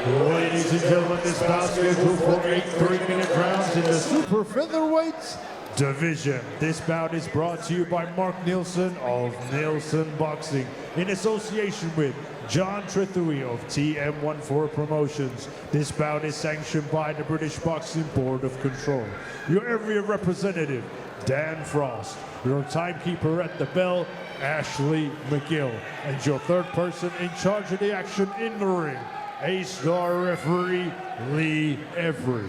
Ladies and gentlemen, this bout scheduled for 8 3-minute rounds in the super featherweight division. This bout is brought to you by Mark Nielsen of Nielsen Boxing in association with John Trethui of TM14 Promotions. This bout is sanctioned by the British Boxing Board of Control. Your area representative, Dan Frost. Your timekeeper at the bell, Ashley McGill. And your third person in charge of the action in the ring, A-star referee, Lee Every.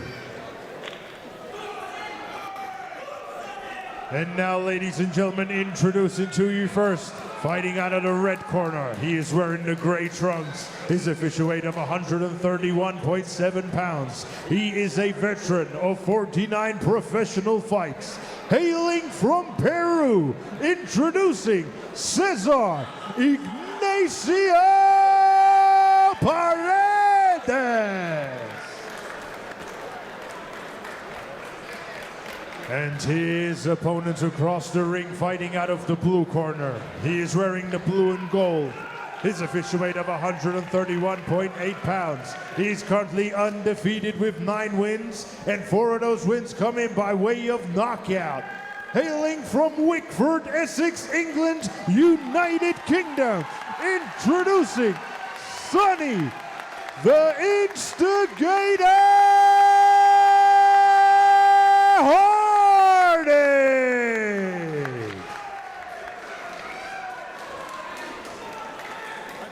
And now, ladies and gentlemen, introducing to you first, fighting out of the red corner. He is wearing the gray trunks. His official weight of 131.7 pounds. He is a veteran of 49 professional fights. Hailing from Peru, introducing Cesar Ignacio Paredes. And his opponent across the ring, fighting out of the blue corner. He is wearing the blue and gold. His official weight of 131.8 pounds. He's currently undefeated with 9 wins, and 4 of those wins come in by way of knockout. Hailing from Wickford, Essex, England, United Kingdom, introducing Sonny, the Instigator Paredes.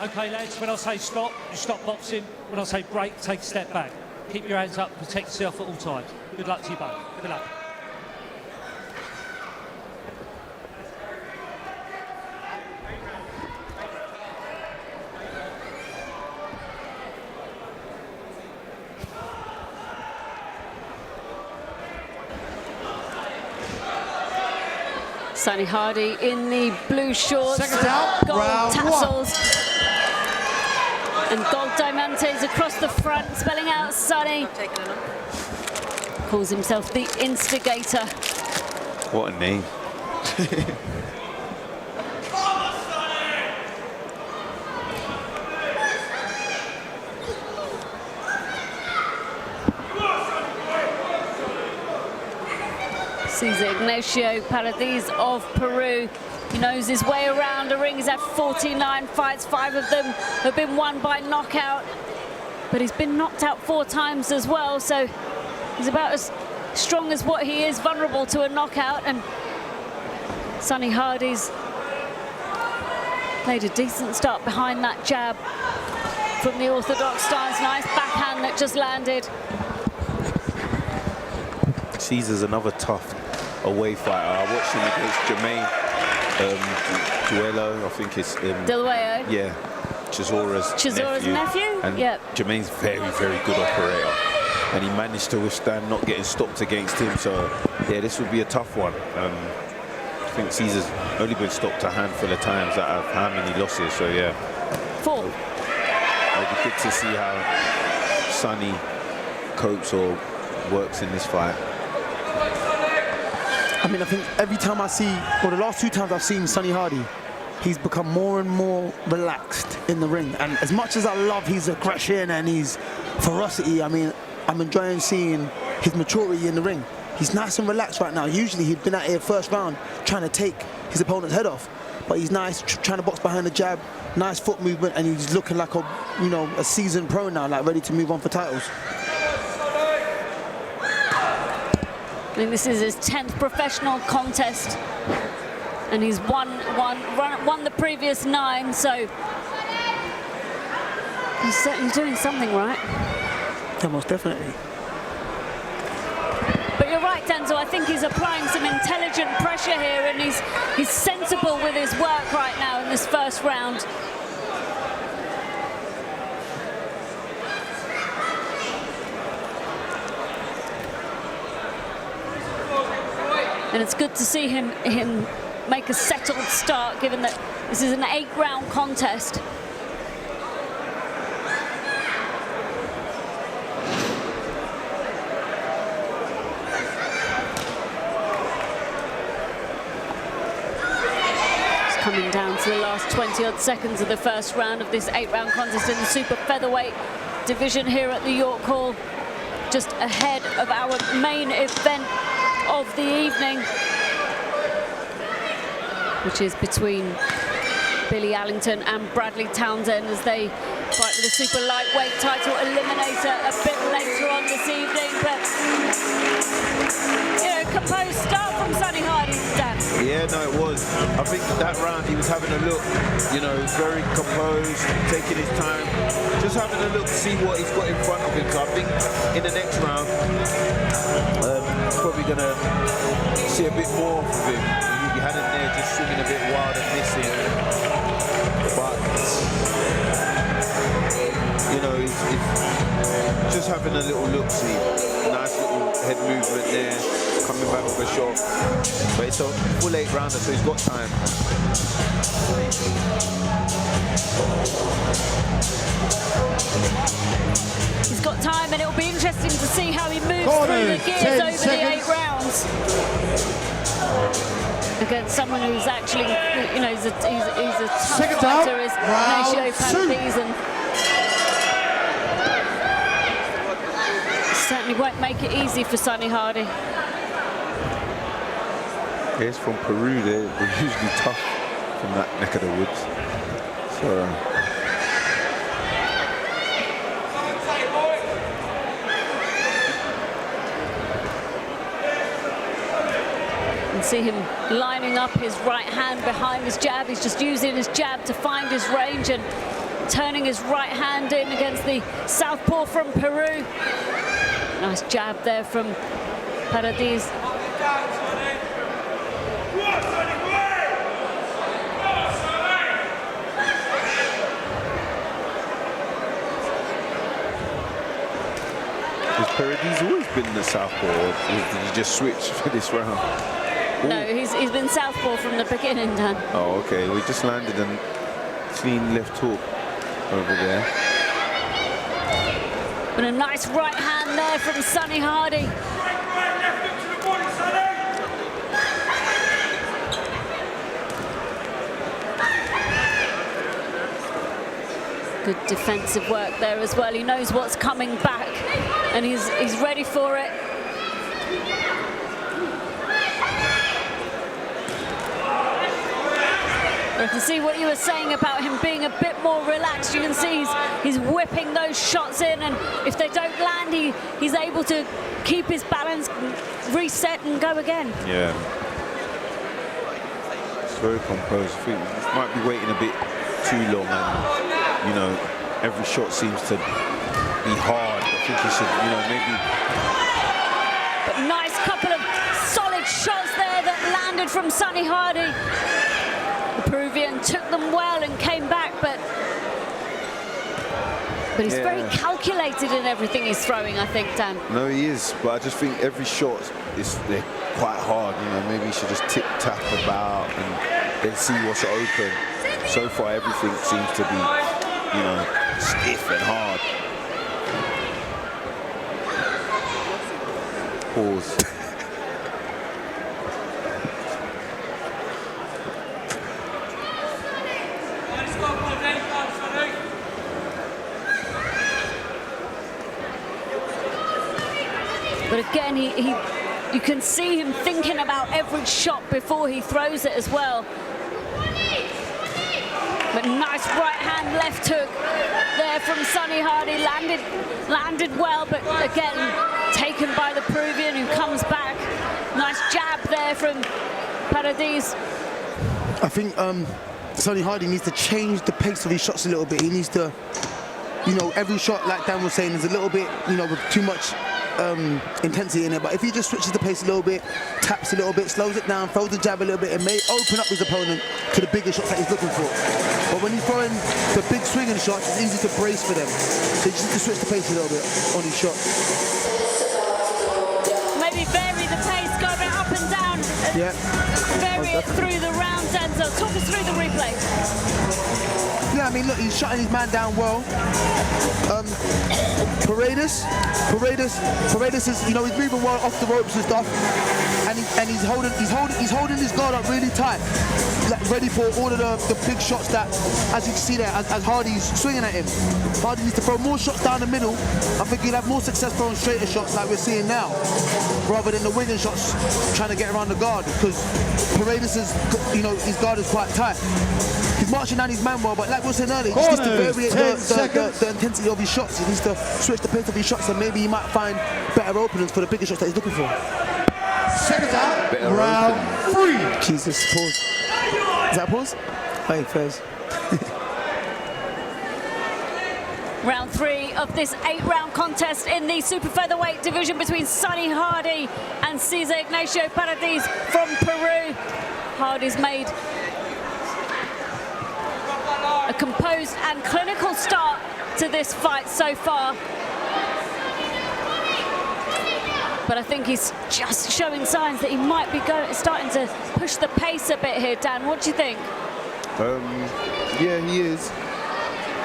Okay, lads, when I say stop, you stop boxing. When I say break, take a step back. Keep your hands up, protect yourself at all times. Good luck to you both. Good luck. Sonny Hardy in the blue shorts, Second down, gold round tassels, and gold diamantes across the front, spelling out Sonny. Calls himself the Instigator. What a name. Cesar Ignacio Paredes of Peru. He knows his way around the ring. He's had 49 fights, 5 of them have been won by knockout. But he's been knocked out 4 times as well, so he's about as strong as what he is, vulnerable to a knockout. And Sonny Hardy's made a decent start behind that jab from the orthodox stance. Nice backhand that just landed. Cesar's another tough away fighter. I watched him against Jermaine Duello, I think it's Delaware. yeah, Cesaro's nephew. And yep. Jermaine's very, very good operator, and he managed to withstand not getting stopped against him. So yeah, this would be a tough one. I think Cesar's only been stopped a handful of times out of how many losses. So yeah, 4. It'll be good to see how Sonny copes or works in this fight. I mean, I think every time I see, well, the last 2 times I've seen Sonny Hardy, he's become more and more relaxed in the ring. And as much as I love his aggression and his ferocity, I mean, I'm enjoying seeing his maturity in the ring. He's nice and relaxed right now. Usually he'd been out here first round trying to take his opponent's head off. But he's nice, trying to box behind the jab, nice foot movement, and he's looking like a, you know, a seasoned pro now, like ready to move on for titles. I mean, this is his 10th professional contest, and he's won the previous 9, so he's certainly doing something right. Yeah, most definitely. But you're right, Denzel, I think he's applying some intelligent pressure here, and he's sensible with his work right now in this first round. And it's good to see him make a settled start, given that this is an 8-round contest. It's coming down to the last 20-odd seconds of the first round of this 8-round contest in the super featherweight division here at the York Hall, just ahead of our main event of the evening, which is between Billy Allington and Bradley Townsend as they fight for the super lightweight title eliminator a bit later on this evening. But, you know, composed start from Sonny Hardy, Dan. Yeah, no, it was. I think that round he was having a look, you know, very composed, taking his time, just having a look to see what he's got in front of him. So I think in the next round, he's probably going to see a bit more of him. He had him there just swimming a bit wild and missing. But, you know, he's just having a little look-see. Nice little head movement there, coming back with a shot. But it's a full 8 rounder, so he's got time. He's got time, and it'll be interesting to see how he moves Corners, through the 10 gears over seconds. the 8 rounds. Against someone who's actually, you know, he's a tough Seconds out. fighter, is Round Ignacio two. Paredes, and certainly won't make it easy for Sonny Hardy. He's from Peru, they're usually tough from that neck of the woods. So, And see him lining up his right hand behind his jab. He's just using his jab to find his range and turning his right hand in against the southpaw from Peru. Nice jab there from Paredes. has Paredes always been the southpaw, or did he just switch for this round? No, he's been southpaw from the beginning, Dan. Oh, okay. We just landed a clean left hook over there. And a nice right hand there from Sonny Hardy. Good defensive work there as well. He knows what's coming back, and he's ready for it. I can see what you were saying about him being a bit more relaxed. You can see he's whipping those shots in, and if they don't land, he's able to keep his balance, reset, and go again. Yeah. It's very composed. I think he might be waiting a bit too long, and, you know, every shot seems to be hard. I think he should, you know, maybe... But nice couple of solid shots there that landed from Sonny Hardy. The Peruvian took them well and came back, but he's very calculated in everything he's throwing, I think, Dan. No, he is, but I just think every shot they're quite hard. You know, maybe he should just tip-tap about and then see what's open. So far, everything seems to be, you know, stiff and hard. Pause. But again, you can see him thinking about every shot before he throws it as well. But nice right hand left hook there from Sonny Hardy. Landed well, but again, taken by the Peruvian, who comes back. Nice jab there from Paredes. I think Sonny Hardy needs to change the pace of his shots a little bit. He needs to, you know, every shot, like Dan was saying, is a little bit, you know, with too much intensity in it. But if he just switches the pace a little bit, taps a little bit, slows it down, throws the jab a little bit, it may open up his opponent to the bigger shots that he's looking for. But when he's throwing the big swinging shots, it's easy to brace for them. So you just need to switch the pace a little bit on his shots. Maybe vary the pace, go a bit up and down. Yeah. Vary it through the round, Denzel. Talk us through the replay. Yeah, I mean, look, he's shutting his man down well. Paredes is, you know, he's moving well off the ropes and stuff, and he's holding his guard up really tight, like ready for all of the big shots that, as you can see there, as Hardy's swinging at him. Hardy needs to throw more shots down the middle. I think he'll have more success throwing straighter shots like we're seeing now, rather than the winging shots trying to get around the guard, because Paredes is, you know, his guard is quite tight. He's marching down his man well, but like we were saying earlier, he just needs to vary the intensity of his shots. He needs to switch the pace of his shots, and maybe he might find better openings for the bigger shots that he's looking for. Seconds out, round 3. Jesus, pause. Is that a pause? Hey, Fez. Round 3 of this 8-round contest in the super featherweight division between Sonny Hardy and Cesar Ignacio Paredes from Peru. Hardy's made a composed and clinical start to this fight so far. But I think he's just showing signs that he might be starting to push the pace a bit here. Dan, what do you think? Yeah, he is.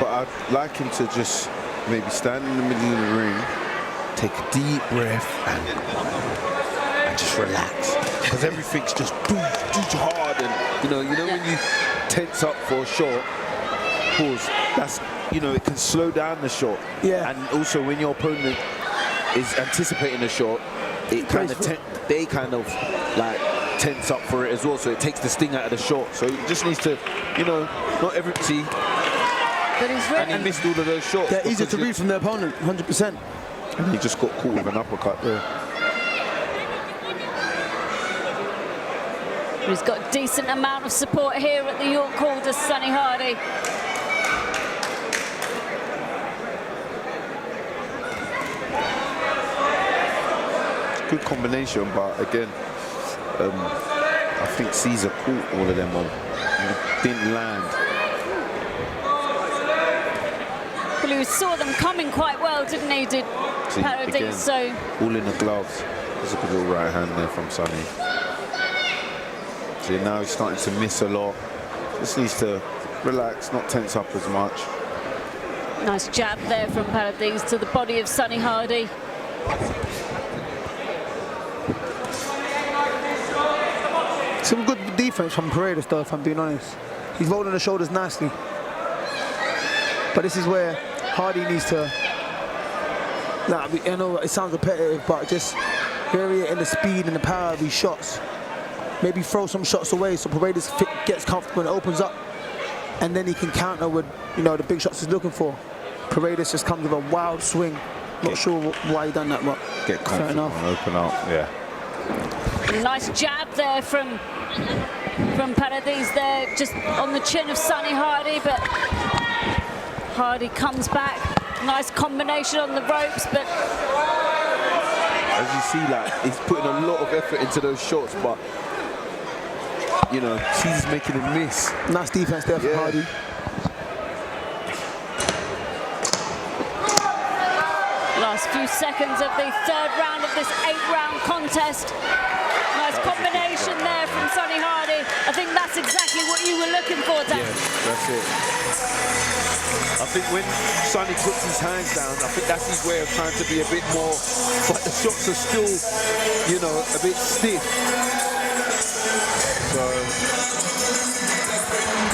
But I'd like him to just maybe stand in the middle of the ring, take a deep breath, and just relax. Because everything's just too hard, and you know when you tense up for a shot, pause. That's, you know, it can slow down the shot. Yeah. And also when your opponent is anticipating the shot, it kind of they kind of like tense up for it as well. So it takes the sting out of the shot. So he just needs to, you know, not every see. But he's ready. And he missed all of those shots. They're easier to read from their opponent, 100%. And he just got caught with an uppercut there. He's got a decent amount of support here at the York Hall to Sonny Hardy. Good combination, but again, I think Cesar caught all of them on. Didn't land. Well, he saw them coming quite well, didn't he? Did Paredes? Again, so all in the gloves. There's a good little right hand there from Sonny. See, now he's starting to miss a lot. Just needs to relax, not tense up as much. nice jab there from Paredes to the body of Sonny Hardy. Some good defense from Paredes, though, if I'm being honest. He's rolling the shoulders nicely. But this is where Hardy needs to, like, I know it sounds repetitive, but just vary it in the speed and the power of these shots. Maybe throw some shots away so Paredes gets comfortable and opens up, and then he can counter with, you know, the big shots he's looking for. Paredes just comes with a wild swing. Not sure why he done that, but get comfortable and open up, yeah. Nice jab there from Paredes there, just on the chin of Sonny Hardy, but Hardy comes back. Nice combination on the ropes, but as you see, like, he's putting a lot of effort into those shots, but you know, Cesar's making him miss. Nice defense there from Hardy. Last few seconds of the third round of this 8-round contest. Nice combination there from Sonny Hardy. I think that's exactly what you were looking for, Dan. Yes, that's it. I think when Sonny puts his hands down, I think that's his way of trying to be a bit more, but the shots are still, you know, a bit stiff. So,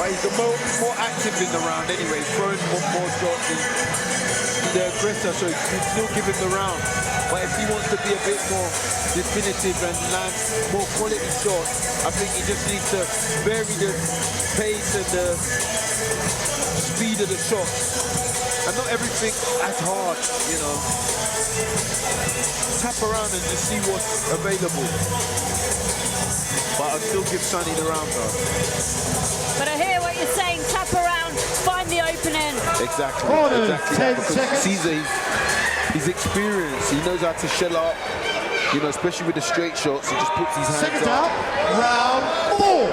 but he's the more active in the round anyway, throwing more shots. He's the aggressor, so he's still giving the round. But if he wants to be a bit more definitive and land more quality shots, I think he just needs to vary the pace and the speed of the shots. And not everything as hard, you know. Tap around and just see what's available. But I'll still give Sonny the round though. But I hear what you're saying, tap around, find the opening. Exactly. Corners, exactly. 10 Because seconds. Caesar, he's experienced. He knows how to shell up, you know, especially with the straight shots. He just puts his hands Seconds up. out, round 4.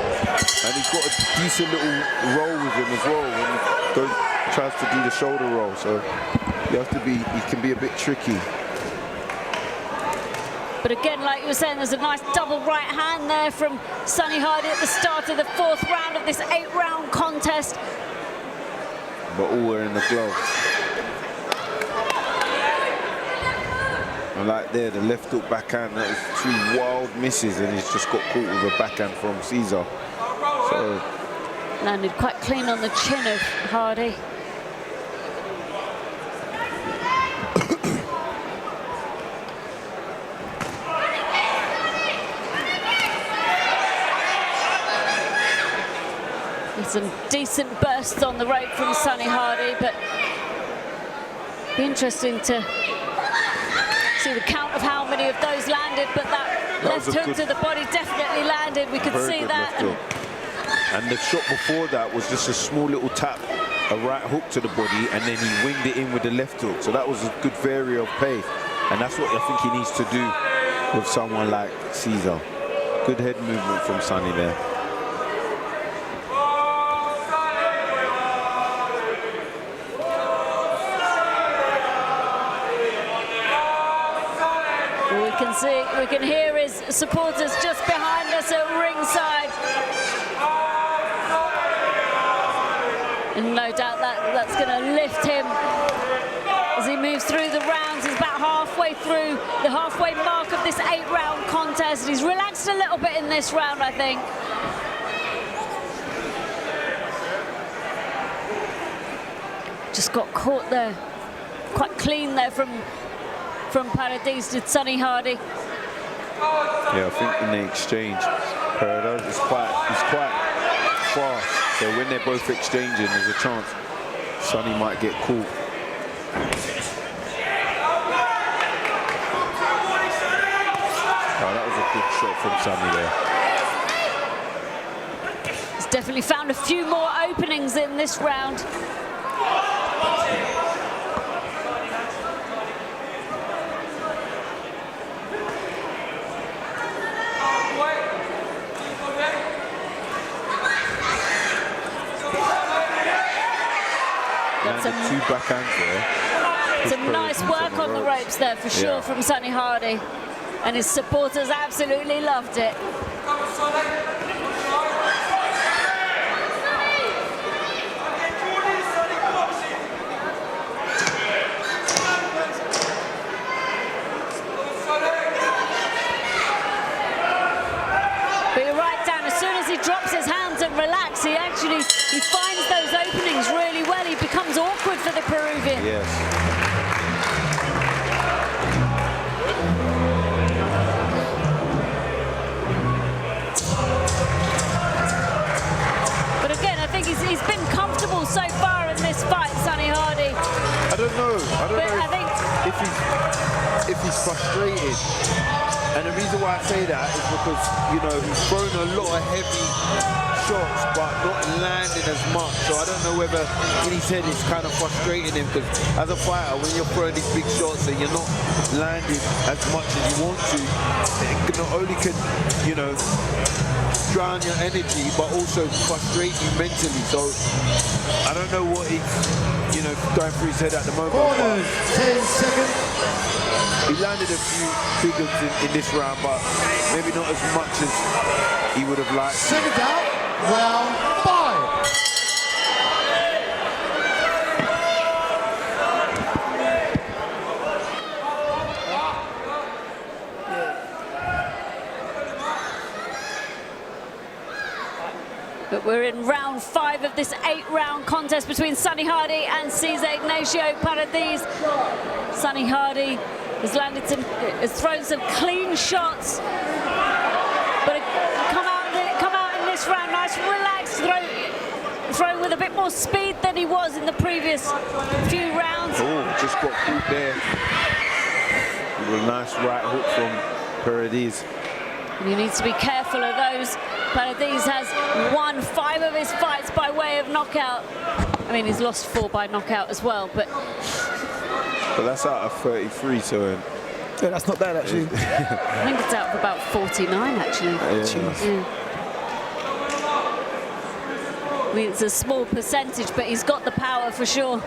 And he's got a decent little roll with him as well when he tries to do the shoulder roll. So you have to be, he can be a bit tricky. But again, like you were saying, there's a nice double right hand there from Sonny Hardy at the start of the 4th round of this 8-round contest. But all wearing the gloves. And like there, the left hook backhand, that was 2 wild misses, and he's just got caught with a backhand from Cesar. So landed quite clean on the chin of Hardy. Some decent bursts on the rope from Sonny Hardy, but be interesting to see the count of how many of those landed, but that left hook to the body definitely landed. We could see that. And the shot before that was just a small little tap, a right hook to the body, and then he winged it in with the left hook. So that was a good vary of pace. And that's what I think he needs to do with someone like Cesar. Good head movement from Sonny there. We can hear his supporters just behind us at ringside. And no doubt that's going to lift him as he moves through the rounds. He's about halfway through the halfway mark of this 8-round contest. He's relaxed a little bit in this round, I think. Just got caught there, quite clean there from Paredes to Sonny Hardy. Yeah, I think in the exchange, Paredes is quite fast. So when they're both exchanging, there's a chance Sonny might get caught. Oh, that was a good shot from Sonny there. He's definitely found a few more openings in this round. Two backhands there. Some nice work on the ropes there for sure from Sonny Hardy. And his supporters absolutely loved it. But you're right, Dan, as soon as he drops his hands and relax, he finds those openings really well. He becomes awkward for the Peruvian. Yes. But again, I think he's been comfortable so far in this fight, Sonny Hardy. I don't know if he's frustrated. And the reason why I say that is because, you know, he's thrown a lot of heavy shots, but not landing as much. So I don't know whether in his head it's kind of frustrating him, because as a fighter, when you're throwing these big shots and you're not landing as much as you want to, it not only can, you know, drown your energy, but also frustrate you mentally. So I don't know what he's, you know, going through his head at the moment. Corners, 10 seconds. He landed a few big ones in this round, but maybe not as much as he would have liked. Seconds out, round 5. But we're in round 5 of this 8-round contest between Sonny Hardy and Cesar Ignacio Paredes. Sonny Hardy has thrown some clean shots, but come out in this round nice, relaxed, throwing with a bit more speed than he was in the previous few rounds. Oh, just got caught there. A nice right hook from Paredes. And he needs to be careful of those. Paredes has won 5 of his fights by way of knockout. I mean, he's lost 4 by knockout as well, but that's out of 33, so yeah, that's not bad actually. I think it's out of about 49 actually. Yeah. I mean, it's a small percentage, but he's got the power for sure.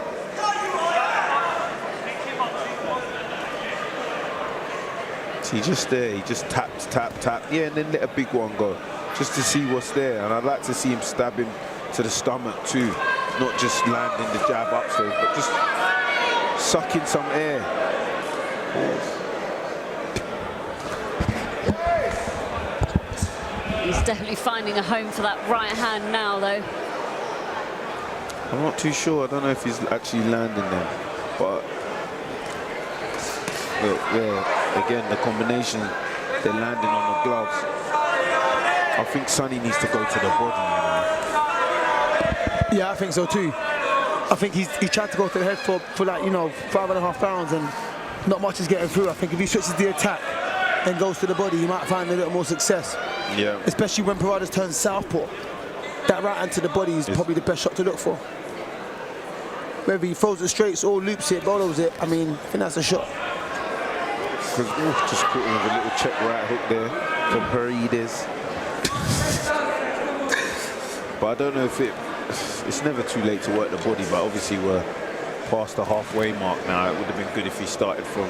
He just there, he just tapped, yeah, and then let a big one go, just to see what's there. And I'd like to see him stab him to the stomach too, not just landing the jab upstairs, but just sucking some air. Definitely finding a home for that right hand now, though. I'm not too sure. I don't know if he's actually landing them, but yeah, again, the combination, they're landing on the gloves. I think Sonny needs to go to the body, you know. Yeah, I think so too. I think he tried to go to the head for like, you know, 5.5 pounds, and not much is getting through. I think if he switches the attack and goes to the body, he might find a little more success. Yeah. Especially when Paredes turns southpaw. That right hand to the body is probably the best shot to look for. Whether he throws it straight or loops it, bolos it, I mean, I think that's a shot. Just caught him with a little check right hook there from Paredes. But I don't know if it's never too late to work the body, but obviously we're past the halfway mark now. It would have been good if he started from,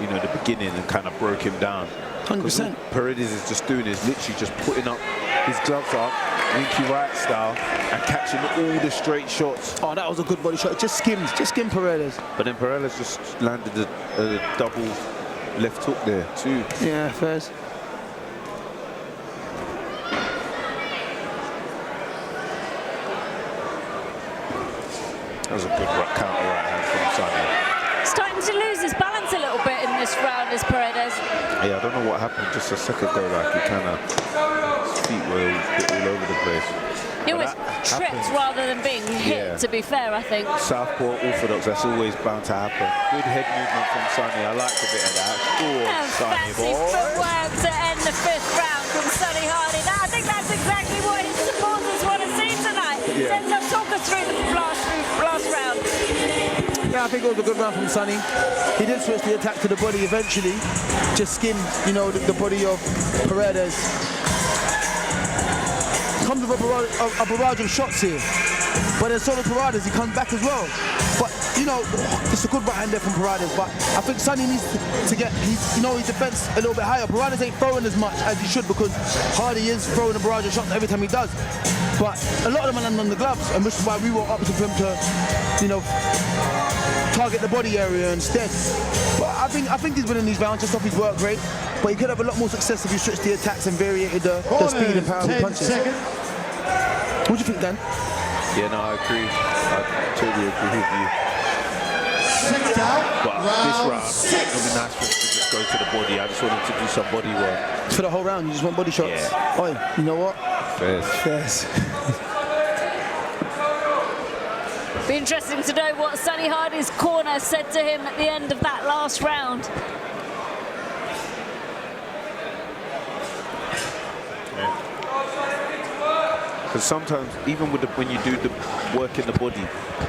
you know, the beginning and kind of broke him down. 100%. Paredes is just doing is literally just putting up his gloves up, winky right style, and catching all the straight shots. Oh, that was a good body shot. Just skimmed Paredes. But then Paredes just landed a double left hook there too. Yeah, fairs. That was a good counter right hand from Sonny. Starting to lose his balance a little bit in this round, is Paredes. Yeah, I don't know what happened just a second ago. Like he kind of, his feet were a bit all over the place. He always tripped rather than being hit, to be fair, I think. Southpaw orthodox, that's always bound to happen. Good head movement from Sonny. I like a bit of that. Sonny Fancy footwork to end the 5th round from Sonny Hardy. Now, I think that's exactly what his supporters want to see tonight. Cesar, talk us through the last round. Yeah, I think it was a good round from Sonny. He did switch the attack to the body eventually. Just skimmed, you know, the body of Paredes. Comes with a barrage of shots here. But then so does Paredes, he comes back as well. But, you know, it's a good right hand there from Paredes. But I think Sonny needs to get his defense a little bit higher. Paredes ain't throwing as much as he should, because Hardy is throwing a barrage of shots every time he does. But a lot of them are landing on the gloves, and which is why we were opting for him to, you know, target the body area instead. But I think he's winning these rounds just off his work rate. But he could have a lot more success if he switched the attacks and variated the speed and power of the punches. What do you think, Dan? Yeah, no, I agree. I totally agree with you. But this round, it would be nice for him to just go to the body. I just want him to do some body work. For the whole round, you just want body shots? Yeah. Oh, you know what? Fairs. Be interesting to know what Sonny Hardy's corner said to him at the end of that last round. Because sometimes, even with when you do the work in the body,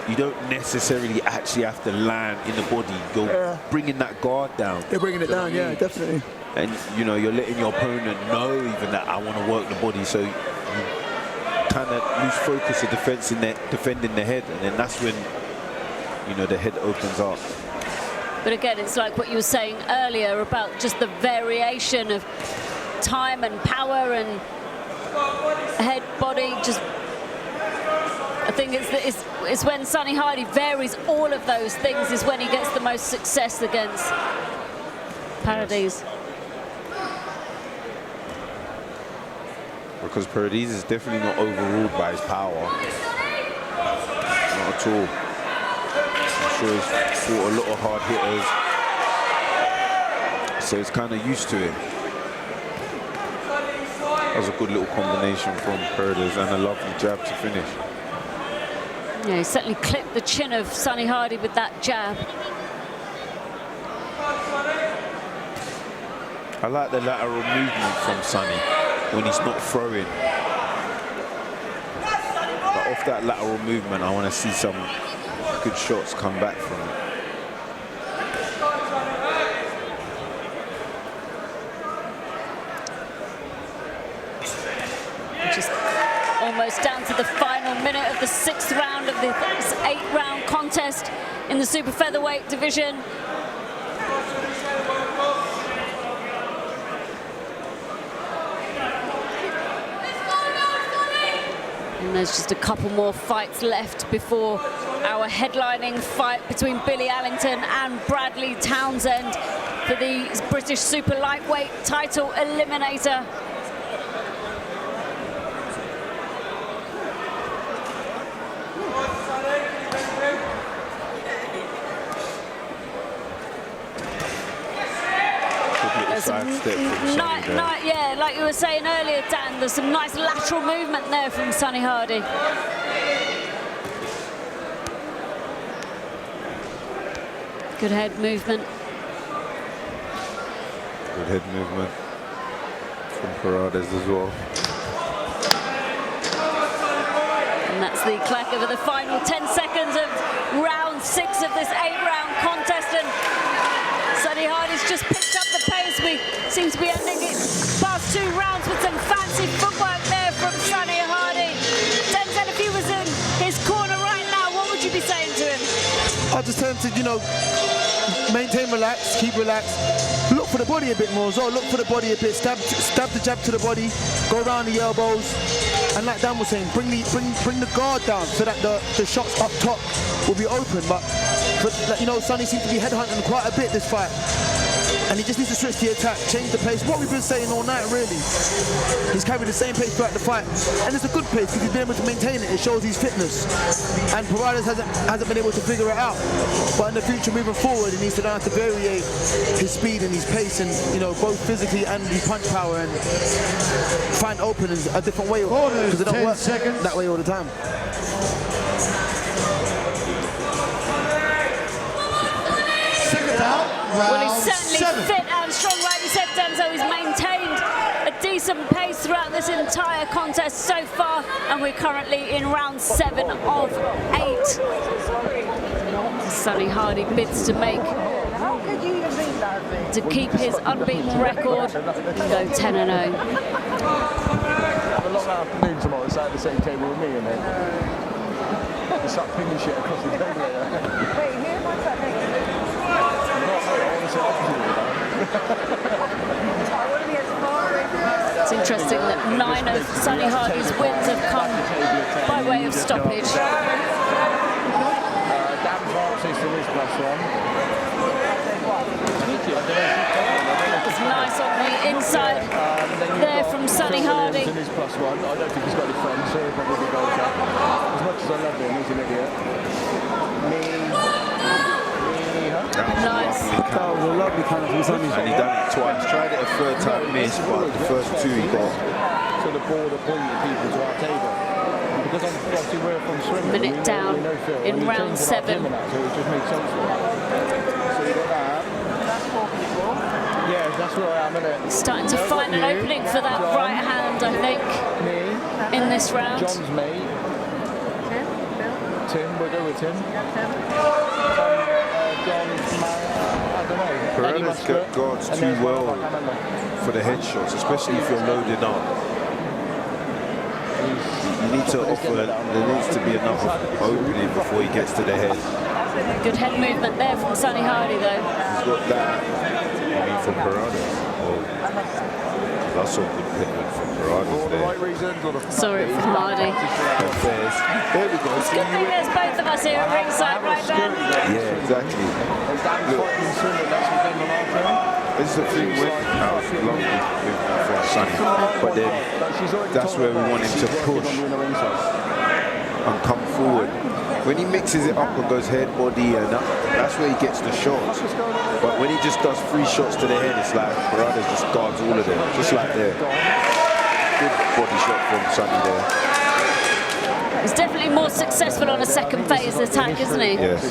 you don't necessarily actually have to land in the body. You're bringing that guard down. They're bringing it down, yeah, definitely. And, you know, you're letting your opponent know even that I want to work the body. So you kind of lose focus of defending the head. And then that's when, you know, the head opens up. But again, it's like what you were saying earlier about just the variation of time and power and head, body. Just, I think it's when Sonny Hardy varies all of those things is when he gets the most success against Paredes. Because Paredes is definitely not overruled by his power. Not at all. I'm sure he's fought a lot of hard hitters. So he's kind of used to it. That was a good little combination from Paredes and a lovely jab to finish. Yeah, he certainly clipped the chin of Sonny Hardy with that jab. I like the lateral movement from Sonny when he's not throwing. But off that lateral movement, I want to see some good shots come back from it. Just almost down to the final minute of the 6th round of this 8-round contest in the super featherweight division. And there's just a couple more fights left before our headlining fight between Billy Allington and Bradley Townsend for the British super lightweight title eliminator. sidestep from Sonny there. Yeah, like you were saying earlier, Dan, there's some nice lateral movement there from Sonny Hardy. Good head movement. Good head movement from Paredes as well. And that's the clack of the final 10 seconds of round 6 of this 8-round contest. And Sonny Hardy's just picked up the pace. We seem to be ending it past 2 rounds with some fancy footwork there from Sonny Hardy. Denzel, if he was in his corner right now, what would you be saying to him? I'll just tell him to, you know, maintain relax, keep relaxed. Look for the body a bit more as well. Look for the body a bit. Stab the jab to the body. Go around the elbows. And like Dan was saying, bring the guard down so that the shots up top will be open. But you know, Sonny seems to be headhunting quite a bit this fight. And he just needs to switch the attack, change the pace. What we've been saying all night, really. He's carried the same pace throughout the fight. And it's a good pace because he's been able to maintain it. It shows his fitness. And Paredes hasn't been able to figure it out. But in the future, moving forward, he needs to learn how to variate his speed and his pace, and, you know, both physically and his punch power, and find openings a different way. Because it don't work that way all the time. Well, he's certainly fit and strong, like you said, Denzel. He's maintained a decent pace throughout this entire contest so far, and we're currently in round 7 of 8. Sonny Hardy bids to keep his unbeaten record and go 10-0. Have a long afternoon tomorrow, sat at the same table with me, and then just start pinging shit across the table later. Wait, who am I sat next to? It's interesting that 9 of Sonny Hardy's wins have come by way of stoppage. Dan system is +1. It's nice on the inside there from Sonny Hardy. Is +1. I don't think he's got any friends, so he'll probably go with that. As much as I love him, he's an idiot. Nice. That was a lovely kind of Sonny. And he done it twice. Tried it a third time, missed, but the first 2 he got. To the border pointing people to our table. Because obviously we're from Swindon. Minute down in round 7. So it just makes sense for us. So you got that. Yeah, that's where I am, isn't it? Starting to find an opening for that right hand, I think, in this round. John's mate. Tim, we'll go with Tim. Paredes guards too well for the headshots, especially if you're loading up. You need to offer, there needs to be enough opening before he gets to the head. Good head movement there from Sonny Hardy, though. He's got that, I mean, from Paredes. Oh, that's all good movement from Paredes there. Sorry for Hardy. There we go. It's good thing there's both of us here at ringside, right, Ben? Yeah, exactly. Look, this is the thing with how long we've for Sonny, but then that's where we want him to push and come forward. When he mixes it up and goes head, body, and up, that's where he gets the shots. But when he just does 3 shots to the head, it's like Paredes just guards all of them, just like there. Good body shot from Sonny there. He's definitely more successful on a second phase attack, isn't he? Yes.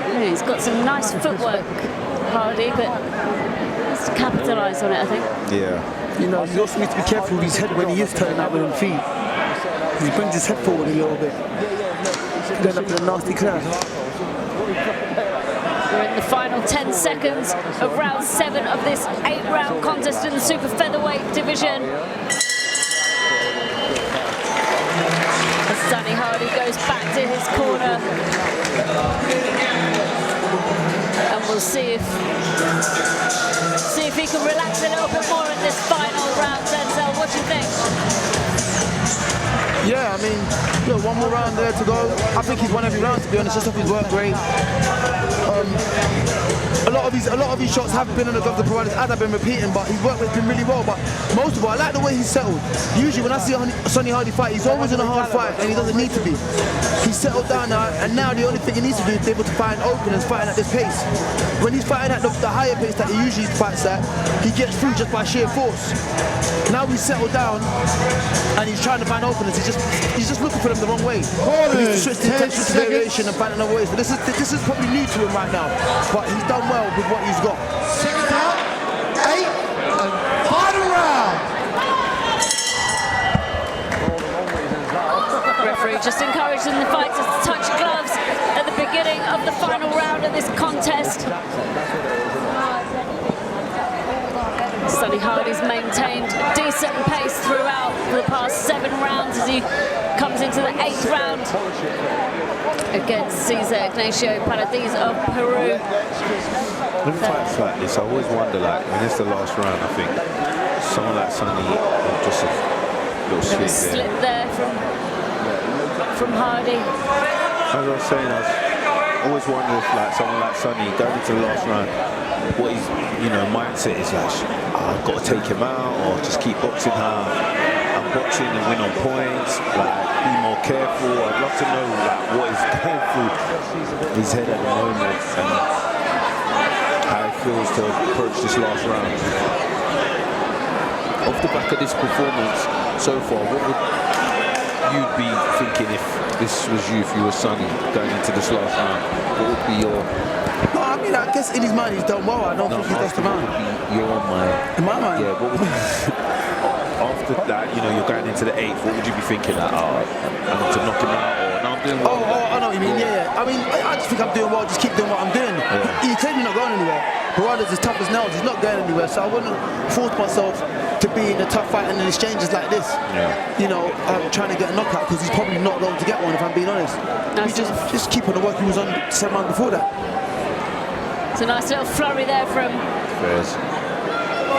Yeah, he's got some nice footwork, Hardy, but has to capitalise on it, I think. Yeah. You know, he also needs to be careful with his head when he is turning out with his feet. He brings his head forward a little bit. Going up in a nasty clash. We're in the final 10 seconds of round 7 of this 8-round contest in the super featherweight division. As Sonny Hardy goes back to his corner. And we'll see if he can relax a little bit more in this final round. Denzel, what do you think? Yeah, I mean, look, one more round there to go. I think he's won every round, to be honest. Just off his work rate. a lot of his shots have been on the gloves of Paredes, as I've been repeating, but his work has been really well. But most of all, I like the way he's settled. Usually when I see Sonny Hardy fight, he's always in a hard fight, and he doesn't need to be. He's settled down now, and now the only thing he needs to do is be able to find openings fighting at this pace. When he's fighting at the higher pace that he usually fights at, he gets through just by sheer force. Now he's settled down, and he's trying to find openings. He's just looking for them the wrong way. He needs to switch the intention, variation, and find another ways. But this is probably new to him right now, but he's done well with what he's got. 6 down, 8, and final round. Referee just encouraging the fighters to touch gloves at the beginning of the final round of this contest. Sonny Hardy's maintained decent pace throughout the past 7 rounds as he comes into the 8th round against Cesar Ignacio Paredes of Peru. In fights like this, I always wonder, like, when it's the last round, I think someone like Sonny will just a little slip there from Hardy. As I was saying, I always wonder if, like, someone like Sonny going into the last round, what his, mindset is like, I've got to take him out, or just keep boxing hard. I'm boxing and win on points, like, be more careful. I'd love to know, like, what is going through his head at the moment and how it feels to approach this last round. Off the back of this performance so far, what would you be thinking if this was you, if you were Sonny going into this last round? What would be your... No, I mean, I guess in his mind he's done well. I don't think he's lost the mind. Your mind. In my mind? Yeah, what would after that, you're going into the 8th, what would you be thinking? Like, I need to knock him out, or no, I'm doing well. I know what you mean, yeah. I mean, I just think I'm doing well, just keep doing what I'm doing. He's clearly not going anywhere. Paredes is tough as nails, he's not going anywhere, so I wouldn't force myself to be in a tough fight and in exchanges like this. I'm trying to get a knockout, because he's probably not going to get one, if I'm being honest. He just keep on the work he was on 7 rounds before that. It's a nice little flurry there from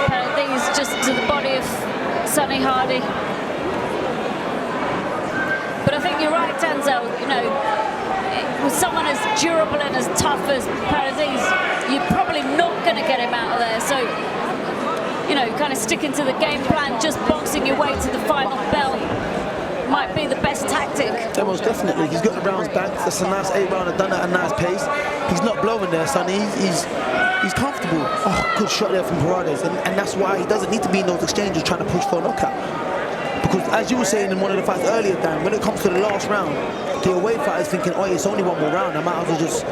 Paredes just to the body of Sonny Hardy. But I think you're right, Denzel. With someone as durable and as tough as Paredes, you're probably not going to get him out of there. So, kind of sticking to the game plan, just boxing your way to the final bell might be the best tactic. Yeah, most definitely. He's got the rounds back. That's a nice 8 round, done at a nice pace. He's not blowing there, Sonny. He's comfortable. Oh, good shot there from Paredes, and that's why he doesn't need to be in those exchanges trying to push for a knockout. Because as you were saying in one of the fights earlier, Dan, when it comes to the last round, the away fighter's thinking, oh, it's only one more round, I might as well just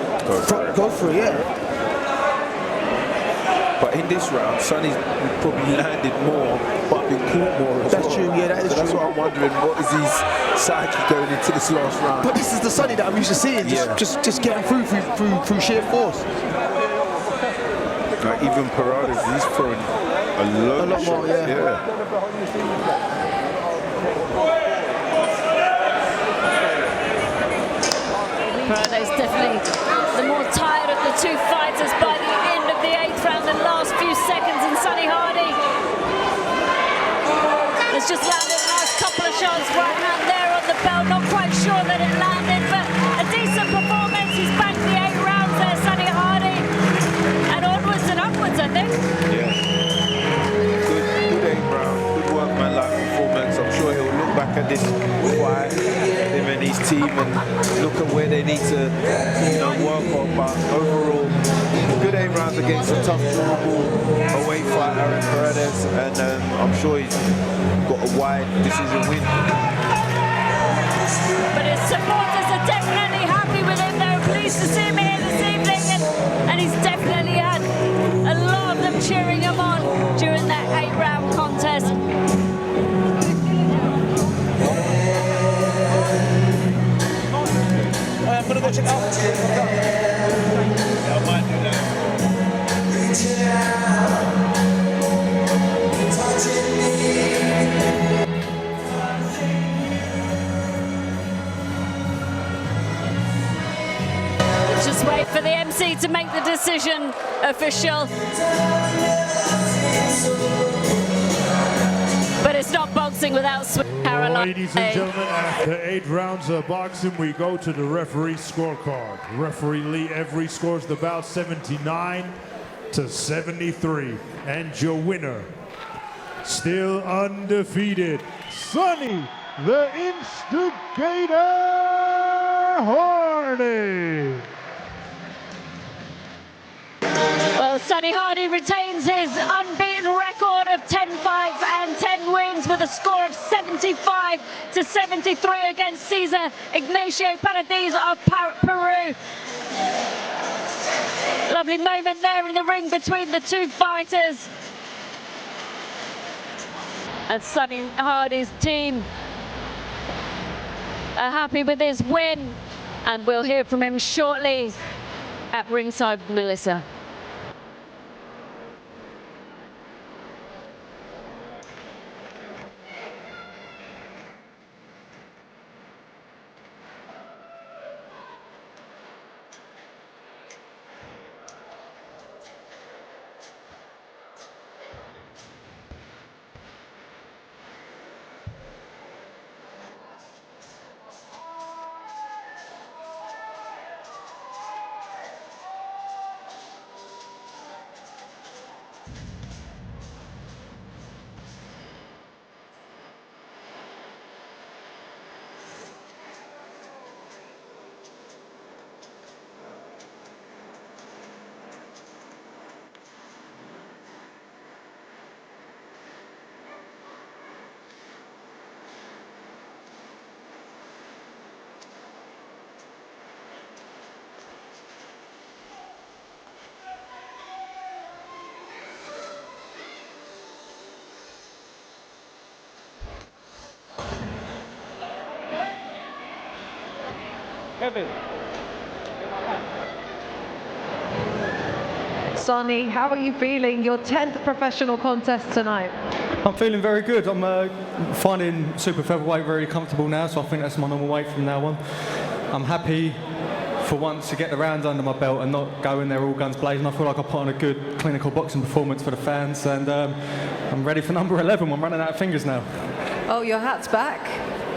go for it, yeah. But in this round, Sonny's probably landed more, but been caught more as well. That's true, yeah, that is true. That's what I'm wondering, what is his psyche going into this last round? But this is the Sonny that I'm used to seeing, just getting through sheer force. Like even Paredes, he's throwing a lot more, shots. yeah. Paredes definitely the more tired of the two fighters by the end of the 8th round, the last few seconds, and Sonny Hardy has just landed a nice couple of shots, right hand there on the bell, not quite sure that it landed, but a decent performance. He's banked the 8 rounds there, Sonny Hardy, and onwards and upwards, I think. Yeah. Good 8 round, good workman-like performance. I'm sure he'll look back at this fight, him and his team, and look at where they need to work on. But overall, good 8 rounds against a tough, durable away fighter in Paredes, and I'm sure he's got a wide decision win. But his supporters are definitely happy with him. They're pleased to see him here this evening, and he's definitely had a lot of them cheering him on during that 8-round contest. I'm gonna go check out. I might do that. Just wait for the MC to make the decision official. But it's not boxing without swing. Caroline. Ladies and gentlemen, after 8 rounds of boxing, we go to the referee scorecard. Referee Lee Every scores the bout 79-73. And your winner, still undefeated, Sonny, the Instigator Hardy. Well, Sonny Hardy retains his unbeaten record of 10 fights and 10 wins with a score of 75-73 against Cesar Ignacio Paredes of Peru. Lovely moment there in the ring between the two fighters. And Sonny Hardy's team are happy with his win, and we'll hear from him shortly at ringside, Melissa. Sonny, how are you feeling? Your 10th professional contest tonight. I'm feeling very good. I'm finding super featherweight very comfortable now, so I think that's my normal weight from now on. I'm happy for once to get the rounds under my belt and not go in there all guns blazing. I feel like I put on a good clinical boxing performance for the fans, and I'm ready for number 11. I'm running out of fingers now. Oh, your hat's back.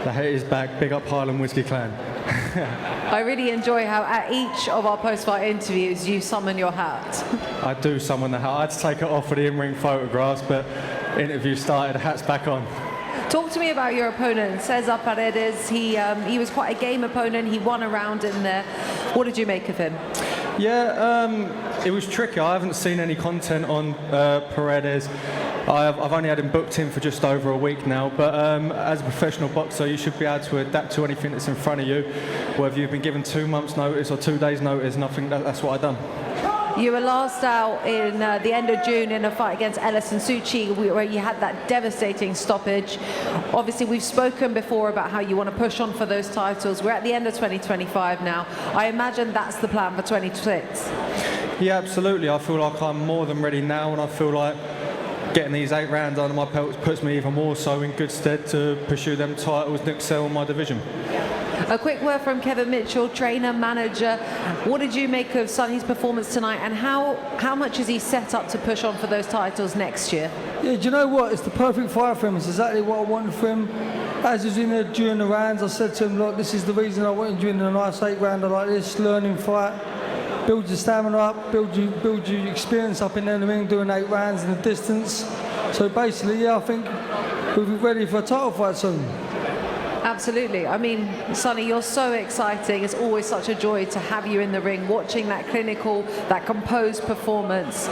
The hat is back. Big up Highland Whiskey Clan. I really enjoy how at each of our post-fight interviews you summon your hat. I do summon the hat. I had to take it off for the in-ring photographs, but interview started, the hat's back on. Talk to me about your opponent, Cesar Paredes. He was quite a game opponent. He won a round in there. What did you make of him? Yeah, it was tricky. I haven't seen any content on Paredes. I've only had him booked in for just over a week now, but as a professional boxer, you should be able to adapt to anything that's in front of you, whether you've been given 2 months' notice or 2 days' notice, and I think that's what I've done. You were last out in the end of June in a fight against Ellison Suchi, where you had that devastating stoppage. Obviously, we've spoken before about how you want to push on for those titles. We're at the end of 2025 now. I imagine that's the plan for 2026. Yeah, absolutely. I feel like I'm more than ready now, and I feel like getting these 8 rounds under my belt puts me even more so in good stead to pursue them titles and excel in my division. A quick word from Kevin Mitchell, trainer, manager. What did you make of Sonny's performance tonight, and how much is he set up to push on for those titles next year? Yeah, do you know what? It's the perfect fight for him. It's exactly what I wanted for him. As he was in there during the rounds, I said to him, look, this is the reason I wanted you in a nice 8-rounder like this, learning fight. Build your stamina up, build your experience up in the ring, doing 8 rounds in the distance. So basically, yeah, I think we'll be ready for a title fight soon. Absolutely. I mean, Sonny, you're so exciting. It's always such a joy to have you in the ring, watching that clinical, that composed performance.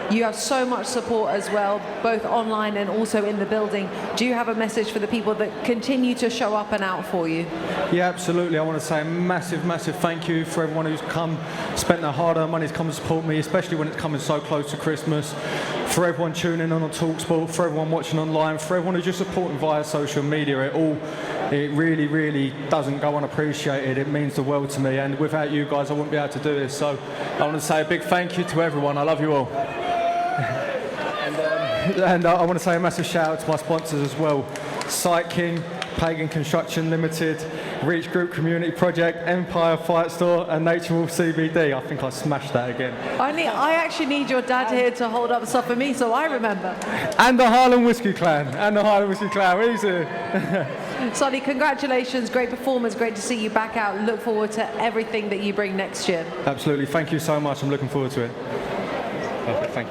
You have so much support as well, both online and also in the building. Do you have a message for the people that continue to show up and out for you? Yeah, absolutely. I want to say a massive, massive thank you for everyone who's come, spent their hard-earned money to come and support me, especially when it's coming so close to Christmas. For everyone tuning in on TalkSport, for everyone watching online, for everyone who's just supporting via social media, it really, really doesn't go unappreciated. It means the world to me, and without you guys, I wouldn't be able to do this. So I want to say a big thank you to everyone. I love you all. And I want to say a massive shout out to my sponsors as well. Sight King, Pagan Construction Limited, Reach Group Community Project, Empire Fight Store, and Nature Wolf CBD. I think I smashed that again. I actually need your dad here to hold up stuff for me so I remember. And the Harlem Whiskey Clan. Easy. Sonny, congratulations, great performance, great to see you back out. Look forward to everything that you bring next year. Absolutely, thank you so much. I'm looking forward to it. Perfect, thank you.